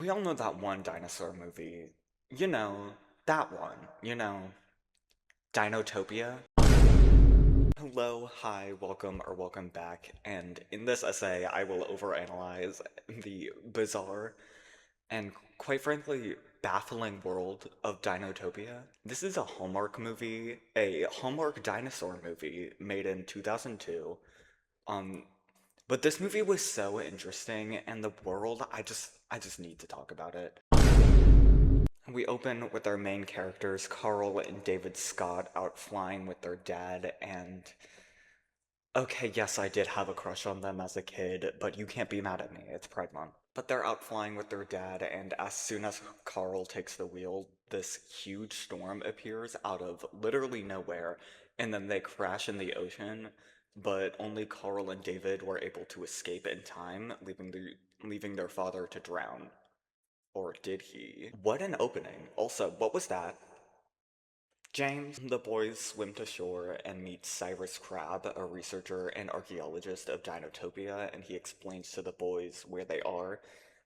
We all know that one dinosaur movie. You know, that one. Dinotopia. Hello, hi, welcome, or welcome back. And in this essay, I will overanalyze the bizarre and, quite frankly, baffling world of Dinotopia. This is a Hallmark movie, a Hallmark dinosaur movie made in 2002. Um, but this movie was so interesting, and the world, I just need to talk about it. We open with our main characters, Carl and David Scott, out flying with their dad, and okay, yes, I did have a crush on them as a kid, but you can't be mad at me, it's Pride Month. But they're out flying with their dad, and as soon as Carl takes the wheel, this huge storm appears out of literally nowhere, and then they crash in the ocean, but only Carl and David were able to escape in time, leaving their father to drown. Or did he? What an opening. Also, what was that? James, the boys swim to shore and meet Cyrus Crabbe, a researcher and archaeologist of Dinotopia, and he explains to the boys where they are.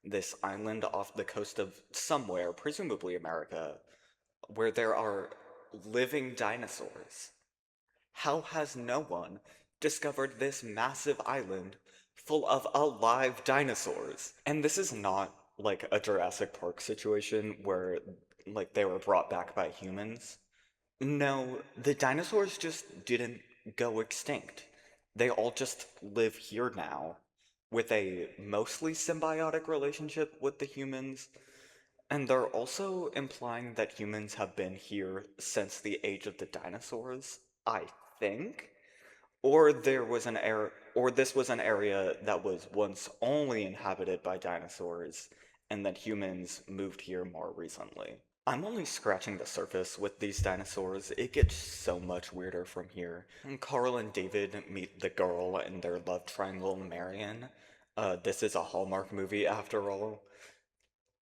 This island off the coast of somewhere, presumably America, where there are living dinosaurs. How has no one discovered this massive island full of alive dinosaurs? And this is not like a Jurassic Park situation where like they were brought back by humans. No, the dinosaurs just didn't go extinct. They all just live here now with a mostly symbiotic relationship with the humans, and they're also implying that humans have been here since the age of the dinosaurs, I think. Or this was an area that was once only inhabited by dinosaurs, and that humans moved here more recently. I'm only scratching the surface with these dinosaurs. It gets so much weirder from here. Carl and David meet the girl in their love triangle, Marion. This is a Hallmark movie after all.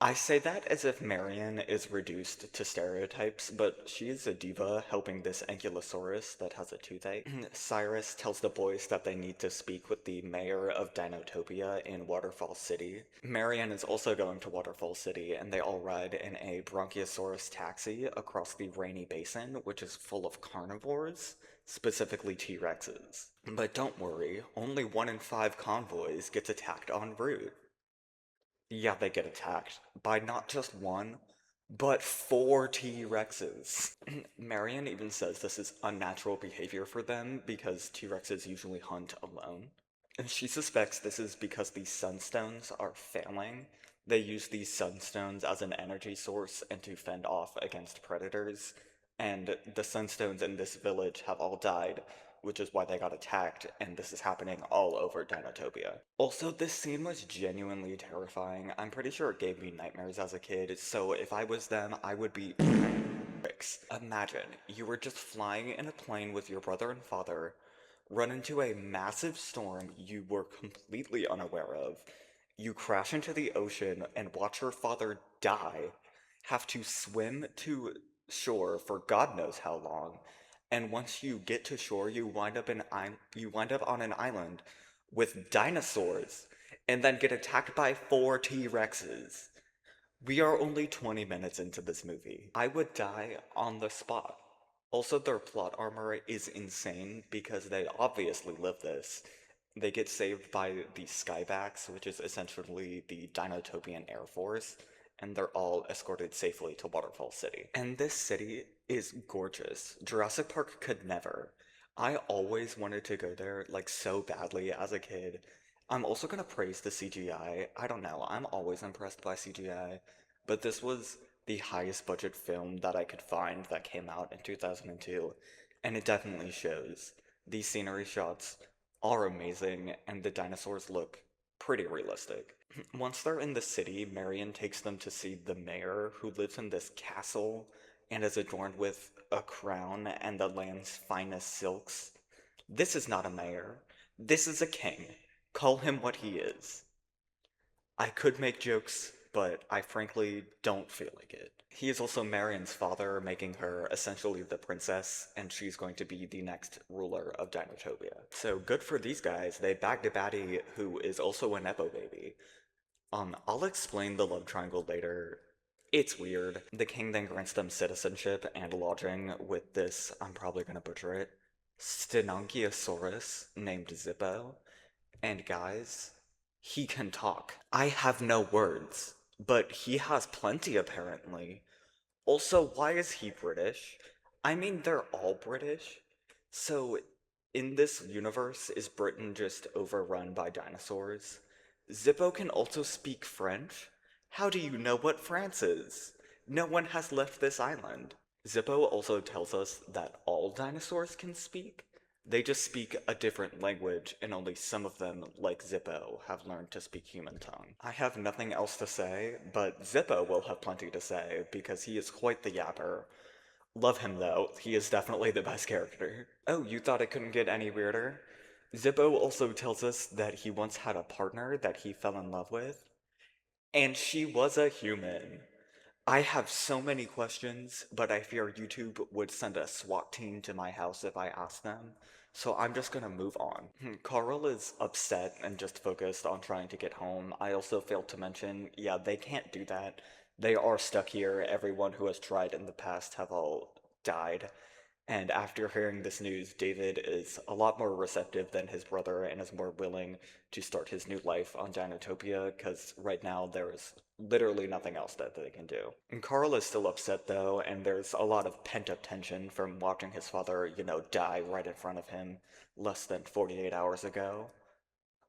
I say that as if Marion is reduced to stereotypes, but she is a diva helping this ankylosaurus that has a toothache. Cyrus tells the boys that they need to speak with the mayor of Dinotopia in Waterfall City. Marion is also going to Waterfall City, and they all ride in a Bronchiosaurus taxi across the rainy basin, which is full of carnivores, specifically T-Rexes. But don't worry, only 1 in 5 convoys gets attacked en route. Yeah, they get attacked by not just one, but 4 T-Rexes. Marion even says this is unnatural behavior for them because T-Rexes usually hunt alone. And she suspects this is because these sunstones are failing. They use these sunstones as an energy source and to fend off against predators, and the sunstones in this village have all died, which is why they got attacked, and this is happening all over Dinotopia. Also, this scene was genuinely terrifying. I'm pretty sure it gave me nightmares as a kid, so if I was them, I would be bricks. Imagine, you were just flying in a plane with your brother and father, run into a massive storm you were completely unaware of, you crash into the ocean and watch your father die, have to swim to shore for God knows how long, and once you get to shore, you wind up on an island with dinosaurs, and then get attacked by 4 T-Rexes. We are only 20 minutes into this movie. I would die on the spot. Also, their plot armor is insane because they obviously live this. They get saved by the Skybacks, which is essentially the Dinotopian Air Force, and they're all escorted safely to Waterfall City. And this city is gorgeous. Jurassic Park could never. I always wanted to go there, like, so badly as a kid. I'm also gonna praise the CGI. I don't know, I'm always impressed by CGI, but this was the highest budget film that I could find that came out in 2002, and it definitely shows. These scenery shots are amazing, and the dinosaurs look pretty realistic. Once they're in the city, Marion takes them to see the mayor, who lives in this castle and is adorned with a crown and the land's finest silks. This is not a mayor. This is a king. Call him what he is. I could make jokes, but I frankly don't feel like it. He is also Marion's father, making her essentially the princess, and she's going to be the next ruler of Dinotopia. So good for these guys, they bagged a baddie who is also a Nepo baby. I'll explain the love triangle later. It's weird. The king then grants them citizenship and lodging with this, I'm probably gonna butcher it, Stenanchiosaurus named Zippo. And guys, he can talk. I have no words, but he has plenty apparently. Also, why is he British? I mean, they're all British. So, in this universe, is Britain just overrun by dinosaurs? Zippo can also speak French? How do you know what France is? No one has left this island. Zippo also tells us that all dinosaurs can speak. They just speak a different language, and only some of them, like Zippo, have learned to speak human tongue. I have nothing else to say, but Zippo will have plenty to say, because he is quite the yapper. Love him though, he is definitely the best character. Oh, you thought it couldn't get any weirder? Zippo also tells us that he once had a partner that he fell in love with, and she was a human. I have so many questions, but I fear YouTube would send a SWAT team to my house if I asked them, so I'm just gonna move on. Carl is upset and just focused on trying to get home. I also failed to mention, yeah, they can't do that. They are stuck here. Everyone who has tried in the past have all died. And after hearing this news, David is a lot more receptive than his brother and is more willing to start his new life on Dinotopia, because right now there is literally nothing else that they can do. And Carl is still upset though, and there's a lot of pent-up tension from watching his father, die right in front of him less than 48 hours ago.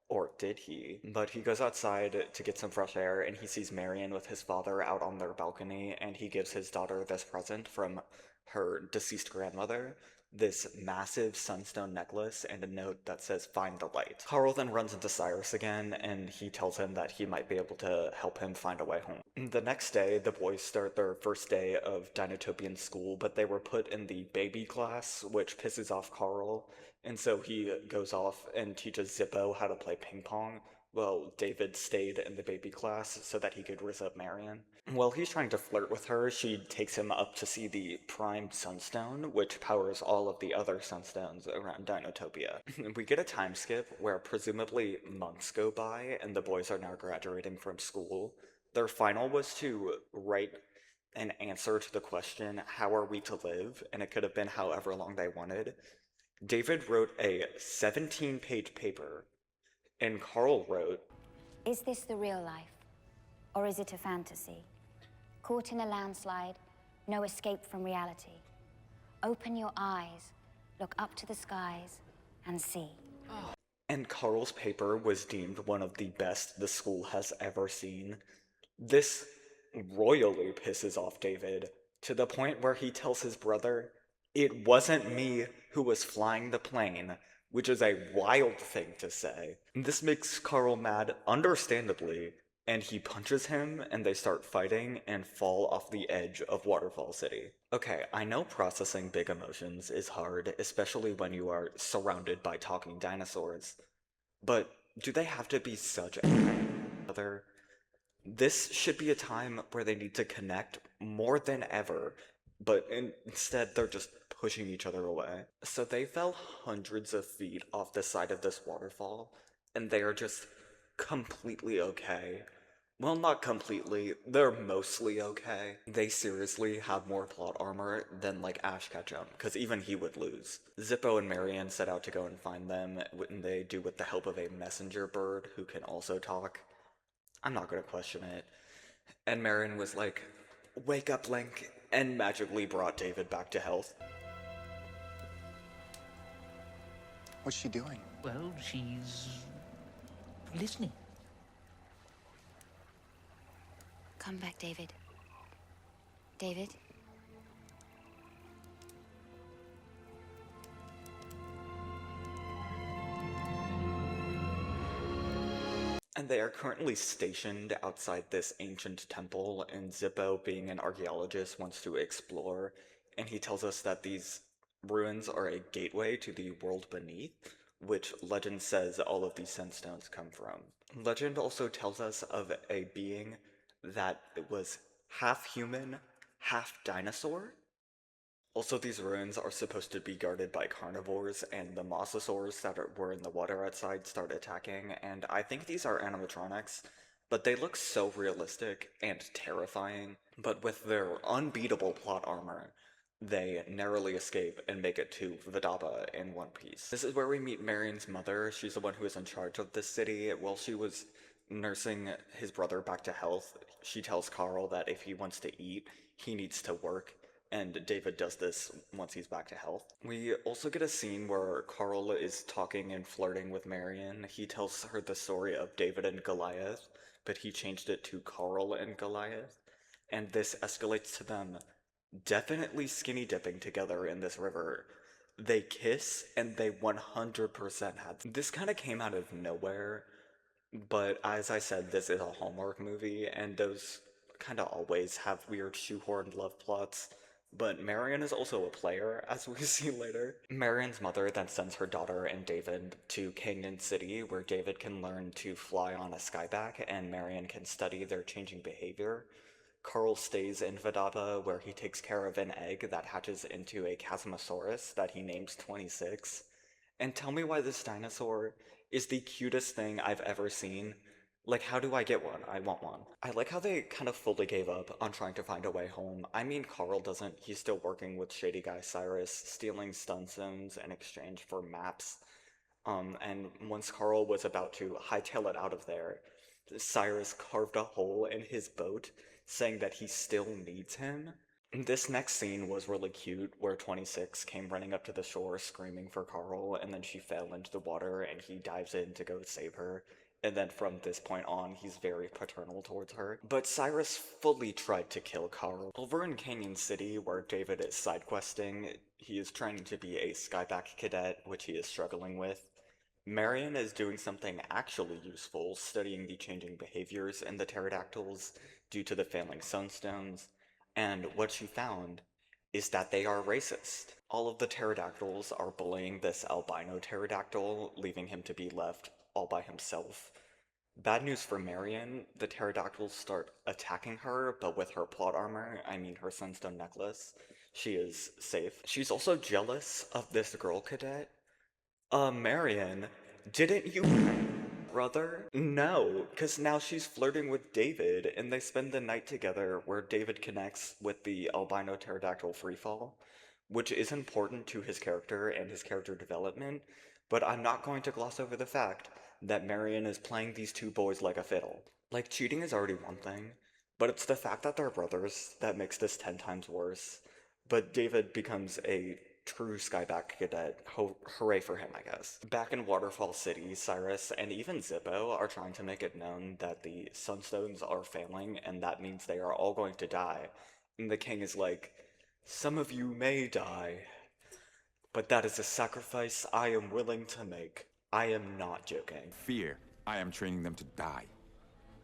Or did he? But he goes outside to get some fresh air and he sees Marion with his father out on their balcony and he gives his daughter this present from her deceased grandmother, this massive sunstone necklace and a note that says find the light. Carl then runs into Cyrus again and he tells him that he might be able to help him find a way home. The next day, the boys start their first day of Dinotopian school, but they were put in the baby class, which pisses off Carl, and so he goes off and teaches Zippo how to play ping pong. Well, David stayed in the baby class so that he could rizz up Marion. While he's trying to flirt with her, she takes him up to see the primed sunstone, which powers all of the other sunstones around Dinotopia. We get a time skip where presumably months go by and the boys are now graduating from school. Their final was to write an answer to the question, how are we to live? And it could have been however long they wanted. David wrote a 17-page paper, and Carl wrote, Is this the real life, or is it a fantasy? Caught in a landslide, no escape from reality. Open your eyes, look up to the skies, and see. and Carl's paper was deemed one of the best the school has ever seen. This royally pisses off David, to the point where he tells his brother, it wasn't me who was flying the plane, which is a wild thing to say. This makes Carl mad, understandably, and he punches him and they start fighting and fall off the edge of Waterfall City. Okay, I know processing big emotions is hard, especially when you are surrounded by talking dinosaurs, but do they have to be such other? This should be a time where they need to connect more than ever, but instead they're just pushing each other away. So they fell hundreds of feet off the side of this waterfall, and they are just completely okay. Well, not completely, they're mostly okay. They seriously have more plot armor than like Ash Ketchum, because even he would lose. Zippo and Marion set out to go and find them, and they do with the help of a messenger bird who can also talk. I'm not gonna question it. And Marion was like, wake up, Link, and magically brought David back to health. What's she doing? Well, she's listening. Come back, David. David? And they are currently stationed outside this ancient temple, and Zippo, being an archaeologist, wants to explore, and he tells us that these ruins are a gateway to the world beneath, which legend says all of these sandstones come from. Legend also tells us of a being that was half human, half dinosaur. Also, these ruins are supposed to be guarded by carnivores, and the mosasaurs that were in the water outside start attacking, and I think these are animatronics, but they look so realistic and terrifying. But with their unbeatable plot armor, they narrowly escape and make it to Vidaba in one piece. This is where we meet Marion's mother. She's the one who is in charge of this city. While she was nursing his brother back to health, she tells Carl that if he wants to eat, he needs to work, and David does this once he's back to health. We also get a scene where Carl is talking and flirting with Marion. He tells her the story of David and Goliath, but he changed it to Carl and Goliath, and this escalates to them definitely skinny dipping together in this river. They kiss, and they 100% had. This kind of came out of nowhere, but as I said, this is a Hallmark movie, and those kind of always have weird shoehorned love plots. But Marion is also a player, as we see later. Marion's mother then sends her daughter and David to Canyon City, where David can learn to fly on a skyback, and Marion can study their changing behavior. Carl stays in Vidaba, where he takes care of an egg that hatches into a Chasmosaurus that he names 26. And tell me why this dinosaur is the cutest thing I've ever seen. Like, how do I get one? I want one. I like how they kind of fully gave up on trying to find a way home. I mean, Carl doesn't. He's still working with shady guy Cyrus, stealing stun zones in exchange for maps. And once Carl was about to hightail it out of there, Cyrus carved a hole in his boat, saying that he still needs him. This next scene was really cute, where 26 came running up to the shore screaming for Carl, and then she fell into the water, and he dives in to go save her. And then from this point on, he's very paternal towards her. But Cyrus fully tried to kill Carl. Over in Canyon City, where David is side questing, he is trying to be a Skyback cadet, which he is struggling with. Marion is doing something actually useful, studying the changing behaviors in the pterodactyls due to the failing sunstones, and what she found is that they are racist. All of the pterodactyls are bullying this albino pterodactyl, leaving him to be left all by himself. Bad news for Marion, the pterodactyls start attacking her, but with her plot armor, I mean her sunstone necklace, she is safe. She's also jealous of this girl cadet. Marion, didn't you brother? No, because now she's flirting with David, and they spend the night together where David connects with the albino pterodactyl freefall, which is important to his character and his character development, but I'm not going to gloss over the fact that Marion is playing these two boys like a fiddle. Like, cheating is already one thing, but it's the fact that they're brothers that makes this 10 times worse. But David becomes a true Skyback cadet. Hooray for him, I guess. Back in Waterfall City, Cyrus and even Zippo are trying to make it known that the Sunstones are failing, and that means they are all going to die. And the king is like, some of you may die, but that is a sacrifice I am willing to make. I am not joking. Fear. I am training them to die.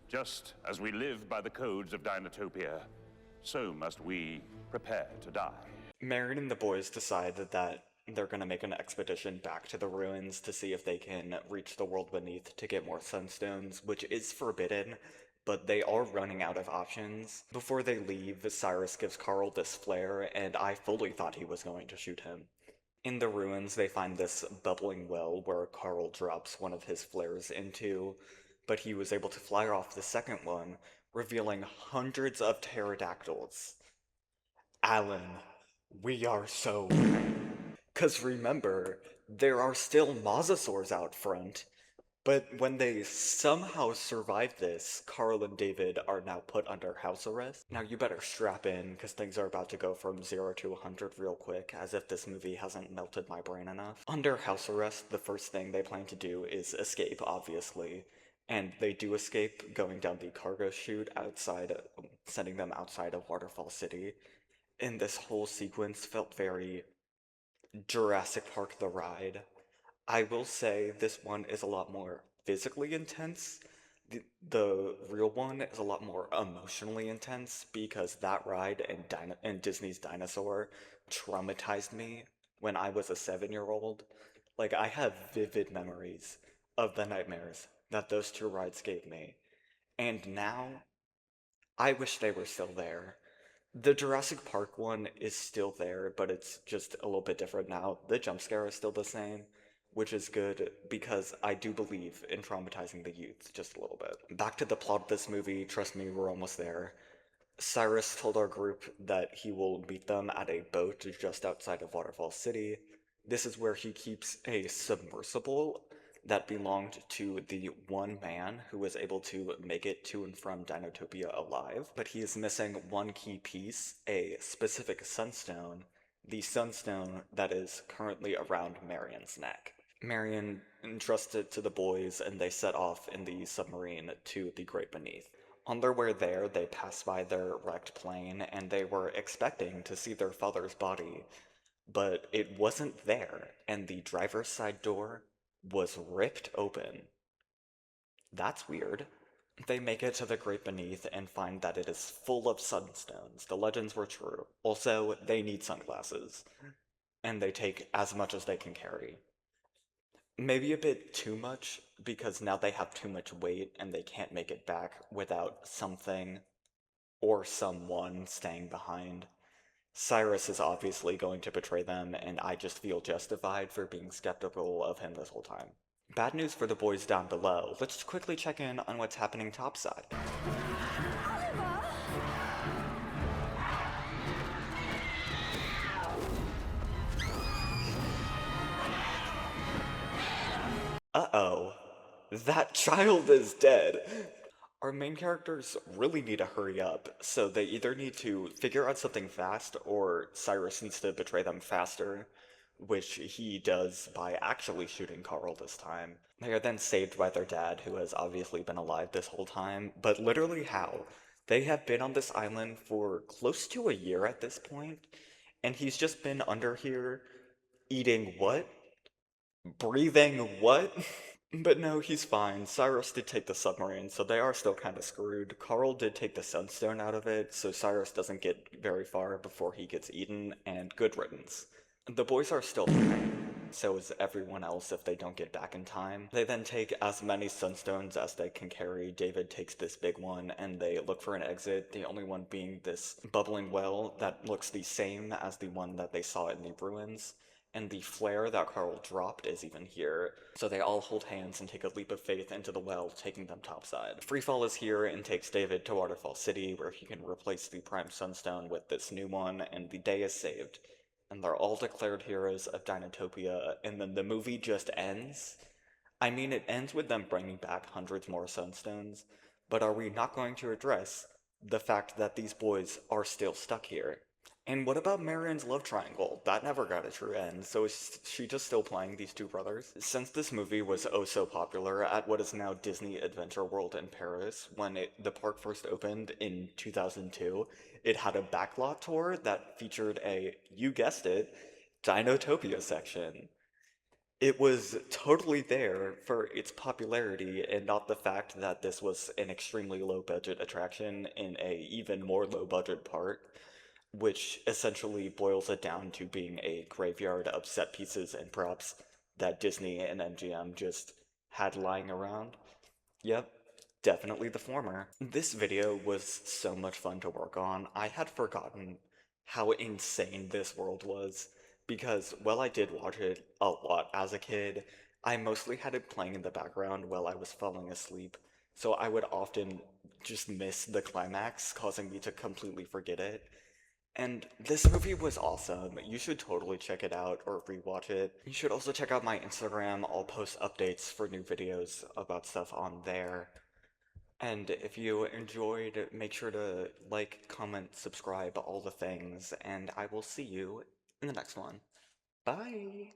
Just as we live by the codes of Dinotopia, so must we prepare to die. Marion and the boys decide that they're going to make an expedition back to the ruins to see if they can reach the world beneath to get more sunstones, which is forbidden, but they are running out of options. Before they leave, Cyrus gives Carl this flare, and I fully thought he was going to shoot him. In the ruins, they find this bubbling well where Carl drops one of his flares into, but he was able to fly off the second one, revealing hundreds of pterodactyls. Alan, we are so... 'Cause remember, there are still mosasaurs out front, but when they somehow survive this, Carl and David are now put under house arrest. Now you better strap in, because things are about to go from 0 to 100 real quick, as if this movie hasn't melted my brain enough. Under house arrest, the first thing they plan to do is escape, obviously. And they do escape, going down the cargo chute outside, sending them outside of Waterfall City. And this whole sequence felt very Jurassic Park the ride. I will say this one is a lot more physically intense. The real one is a lot more emotionally intense because that ride and Disney's Dinosaur traumatized me when I was a 7-year-old. Like, I have vivid memories of the nightmares that those two rides gave me. And now, I wish they were still there. The Jurassic Park one is still there, but it's just a little bit different now. The jump scare is still the same, which is good because I do believe in traumatizing the youth just a little bit. Back to the plot of this movie, trust me, we're almost there. Cyrus told our group that he will meet them at a boat just outside of Waterfall City. This is where he keeps a submersible that belonged to the one man who was able to make it to and from Dinotopia alive, but he is missing one key piece, a specific sunstone, the sunstone that is currently around Marion's neck. Marion entrusts it to the boys, and they set off in the submarine to the Great Beneath. On their way there, they pass by their wrecked plane, and they were expecting to see their father's body, but it wasn't there, and the driver's side door was ripped open. That's weird. They make it to the Great Beneath and find that it is full of sunstones. The legends were true. Also, they need sunglasses, and they take as much as they can carry. Maybe a bit too much, because now they have too much weight and they can't make it back without something or someone staying behind. Cyrus is obviously going to betray them, and I just feel justified for being skeptical of him this whole time. Bad news for the boys down below. Let's quickly check in on what's happening topside. Uh-oh. That child is dead. Our main characters really need to hurry up, so they either need to figure out something fast, or Cyrus needs to betray them faster, which he does by actually shooting Carl this time. They are then saved by their dad, who has obviously been alive this whole time, but literally how? They have been on this island for close to a year at this point, and he's just been under here eating what? Breathing what? But no, he's fine. Cyrus did take the submarine, so they are still kind of screwed. Carl did take the sunstone out of it, so Cyrus doesn't get very far before he gets eaten, and good riddance. The boys are still fine, so is everyone else if they don't get back in time. They then take as many sunstones as they can carry. David takes this big one, and they look for an exit, the only one being this bubbling well that looks the same as the one that they saw in the ruins. And the flare that Carl dropped is even here, so they all hold hands and take a leap of faith into the well, taking them topside. Freefall is here and takes David to Waterfall City, where he can replace the Prime Sunstone with this new one, and the day is saved. And they're all declared heroes of Dinotopia, and then the movie just ends. I mean, it ends with them bringing back hundreds more Sunstones, but are we not going to address the fact that these boys are still stuck here? And what about Marion's love triangle? That never got a true end, so is she just still playing these two brothers? Since this movie was oh so popular at what is now Disney Adventure World in Paris, when the park first opened in 2002, it had a backlot tour that featured a, you guessed it, Dinotopia section. It was totally there for its popularity and not the fact that this was an extremely low budget attraction in a even more low budget park, which essentially boils it down to being a graveyard of set pieces and props that Disney and MGM just had lying around. Yep, definitely the former. This video was so much fun to work on. I had forgotten how insane this world was, because while I did watch it a lot as a kid, I mostly had it playing in the background while I was falling asleep, so I would often just miss the climax, causing me to completely forget it. And this movie was awesome. You should totally check it out or rewatch it. You should also check out my Instagram. I'll post updates for new videos about stuff on there. And if you enjoyed, make sure to like, comment, subscribe, all the things, and I will see you in the next one. Bye!